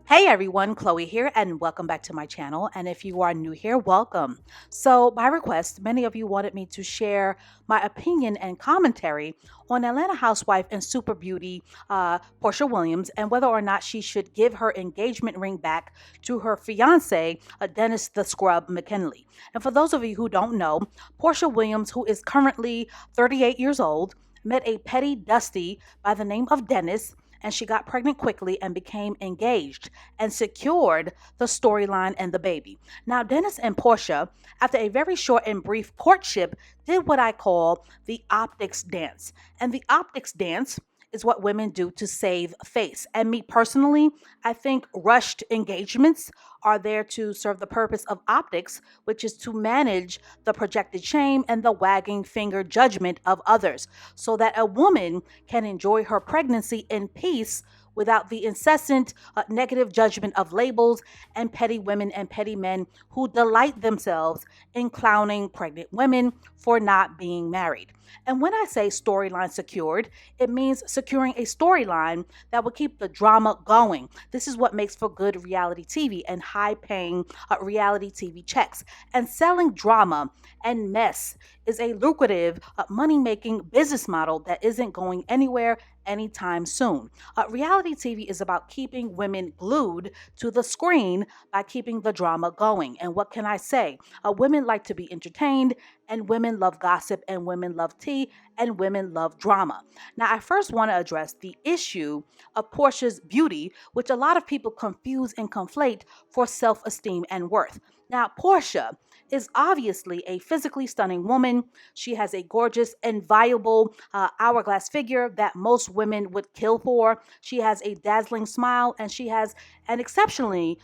Hey everyone, Chloe here, and welcome back to my channel. And if you are new here, welcome. So, by request, many of you wanted me to share my opinion and commentary on Atlanta housewife and super beauty Porsha Williams and whether or not she should give her engagement ring back to her fiance, Dennis the Scrub McKinley. And for those of you who don't know, Porsha Williams, who is currently 38 years old, met a petty dusty by the name of Dennis, and she got pregnant quickly and became engaged and secured the storyline and the baby. Now, Dennis and Porsha, after a very short and brief courtship, did what I call the optics dance. And the optics dance is what women do to save face. And me personally, I think rushed engagements are there to serve the purpose of optics, which is to manage the projected shame and the wagging finger judgment of others, so that a woman can enjoy her pregnancy in peace without the incessant negative judgment of labels and petty women and petty men who delight themselves in clowning pregnant women for not being married. And when I say storyline secured, it means securing a storyline that will keep the drama going. This is what makes for good reality TV and high paying reality TV checks. And selling drama and mess is a lucrative money making business model that isn't going anywhere anytime soon. Reality TV is about keeping women glued to the screen by keeping the drama going. And what can I say? Women like to be entertained, and women love gossip, and women love tea, and women love drama. Now, I first want to address the issue of Portia's beauty, which a lot of people confuse and conflate for self esteem and worth. Now, Portia is obviously a physically stunning woman. She has a gorgeous and viable hourglass figure that most women would kill for. She has a dazzling smile and she has an exceptionally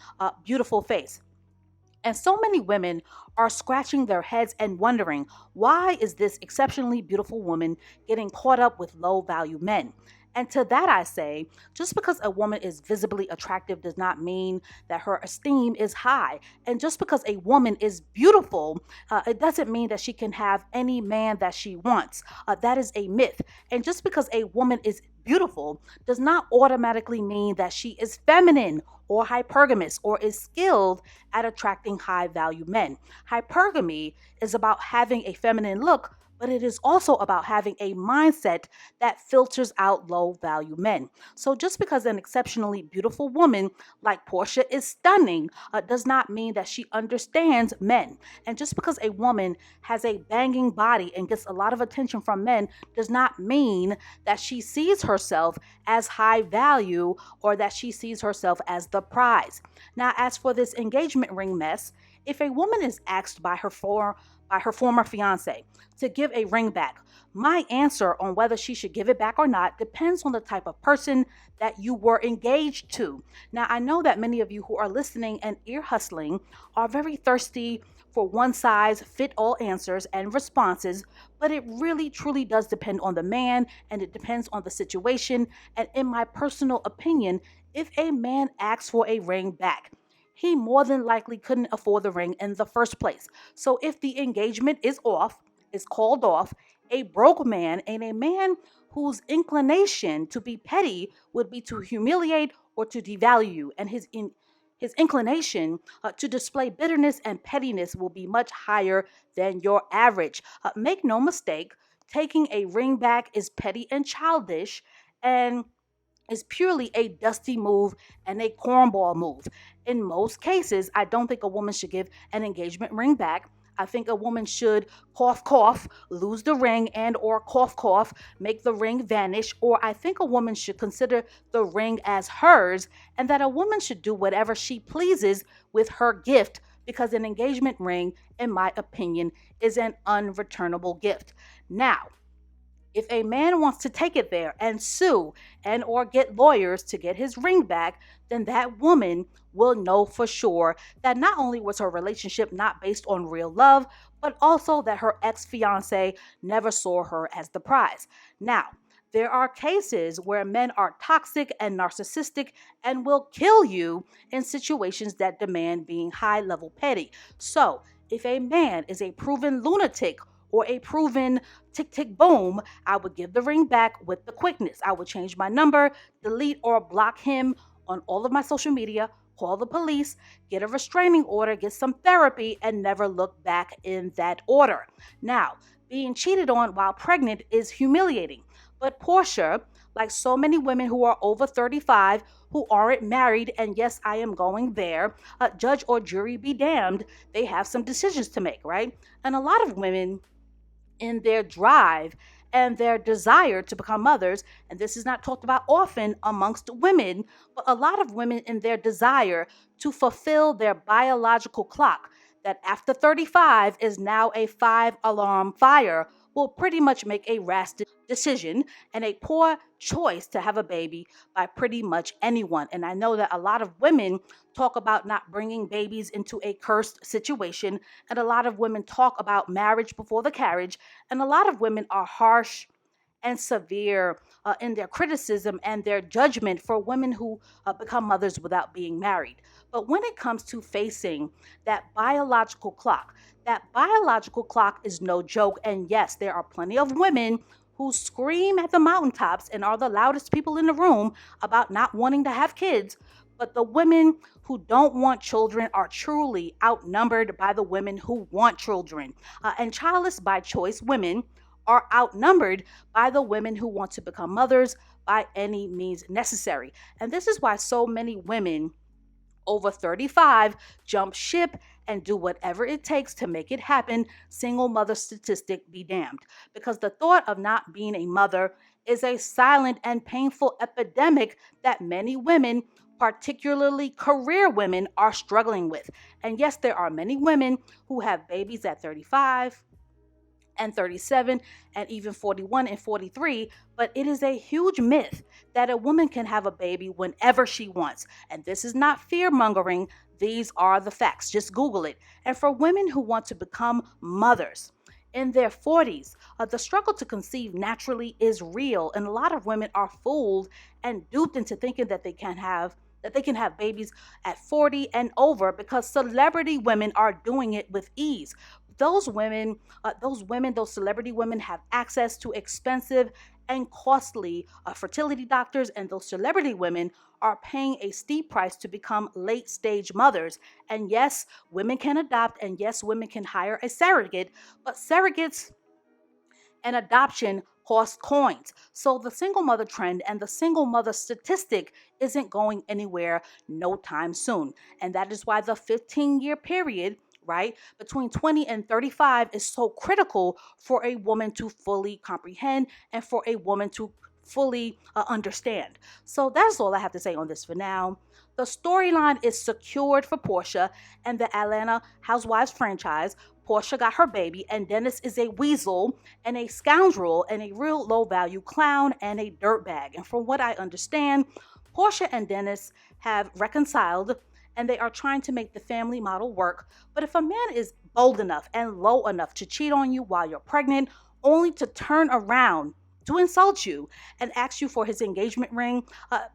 beautiful face. And so many women are scratching their heads and wondering, why is this exceptionally beautiful woman getting caught up with low value men? And to that I say, just because a woman is visibly attractive does not mean that her esteem is high. And just because a woman is beautiful, it doesn't mean that she can have any man that she wants. That is a myth. And just because a woman is beautiful does not automatically mean that she is feminine or hypergamous or is skilled at attracting high value men. Hypergamy is about having a feminine look, but it is also about having a mindset that filters out low value men. So just because an exceptionally beautiful woman like Portia is stunning does not mean that she understands men. And just because a woman has a banging body and gets a lot of attention from men does not mean that she sees herself as high value or that she sees herself as the prize. Now, as for this engagement ring mess, if a woman is asked by her former fiance to give a ring back, my answer on whether she should give it back or not depends on the type of person that you were engaged to. Now, I know that many of you who are listening and ear hustling are very thirsty for one size fit all answers and responses, but it really truly does depend on the man and it depends on the situation. And in my personal opinion, if a man asks for a ring back, he more than likely couldn't afford the ring in the first place. So if the engagement is called off, a broke man and a man whose inclination to be petty would be to humiliate or to devalue you, and his inclination to display bitterness and pettiness will be much higher than your average. Make no mistake, taking a ring back is petty and childish, and is purely a dusty move and a cornball move. In most cases, I don't think a woman should give an engagement ring back. I think a woman should cough cough, lose the ring and or cough cough, make the ring vanish, or I think a woman should consider the ring as hers and that a woman should do whatever she pleases with her gift because an engagement ring, in my opinion, is an unreturnable gift. Now, if a man wants to take it there and sue and or get lawyers to get his ring back, then that woman will know for sure that not only was her relationship not based on real love, but also that her ex-fiance never saw her as the prize. Now, there are cases where men are toxic and narcissistic and will kill you in situations that demand being high level petty. So, if a man is a proven lunatic or a proven tick tick boom, I would give the ring back with the quickness. I would change my number, delete or block him on all of my social media, call the police, get a restraining order, get some therapy, and never look back in that order. Now, being cheated on while pregnant is humiliating. But Porsha, like so many women who are over 35, who aren't married, and yes, I am going there, judge or jury be damned, they have some decisions to make, right? And a lot of women in their drive and their desire to become mothers. And this is not talked about often amongst women, but a lot of women in their desire to fulfill their biological clock that after 35 is now a 5 alarm fire will pretty much make a rash decision and a poor choice to have a baby by pretty much anyone. And I know that a lot of women talk about not bringing babies into a cursed situation, and a lot of women talk about marriage before the carriage, and a lot of women are harsh and severe in their criticism and their judgment for women who become mothers without being married. But when it comes to facing that biological clock is no joke. And yes, there are plenty of women who scream at the mountaintops and are the loudest people in the room about not wanting to have kids. But the women who don't want children are truly outnumbered by the women who want children. And childless by choice women are outnumbered by the women who want to become mothers by any means necessary. And this is why so many women over 35 jump ship and do whatever it takes to make it happen. Single mother statistic be damned. Because the thought of not being a mother is a silent and painful epidemic that many women, particularly career women, are struggling with. And yes, there are many women who have babies at 35 and 37 and even 41 and 43, but it is a huge myth that a woman can have a baby whenever she wants. And this is not fear mongering, these are the facts. Just Google it. And for women who want to become mothers in their 40s, the struggle to conceive naturally is real, and a lot of women are fooled and duped into thinking that they can have babies at 40 and over because celebrity women are doing it with ease. Those celebrity women have access to expensive and costly fertility doctors, and those celebrity women are paying a steep price to become late stage mothers. And yes, women can adopt, and yes, women can hire a surrogate, but surrogates and adoption cost coins. So the single mother trend and the single mother statistic isn't going anywhere no time soon. And that is why the 15-year period, right, between 20 and 35 is so critical for a woman to fully comprehend and for a woman to fully understand. So that's all I have to say on this for now. The storyline is secured for Porsha and the Atlanta Housewives franchise. Porsha got her baby, and Dennis is a weasel and a scoundrel and a real low value clown and a dirtbag. And from what I understand, Porsha and Dennis have reconciled and they are trying to make the family model work. But if a man is bold enough and low enough to cheat on you while you're pregnant, only to turn around to insult you and ask you for his engagement ring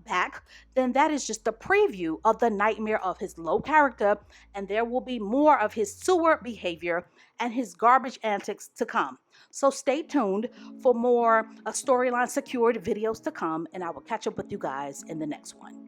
back, then that is just a preview of the nightmare of his low character, and there will be more of his sewer behavior and his garbage antics to come. So stay tuned for more storyline secured videos to come, and I will catch up with you guys in the next one.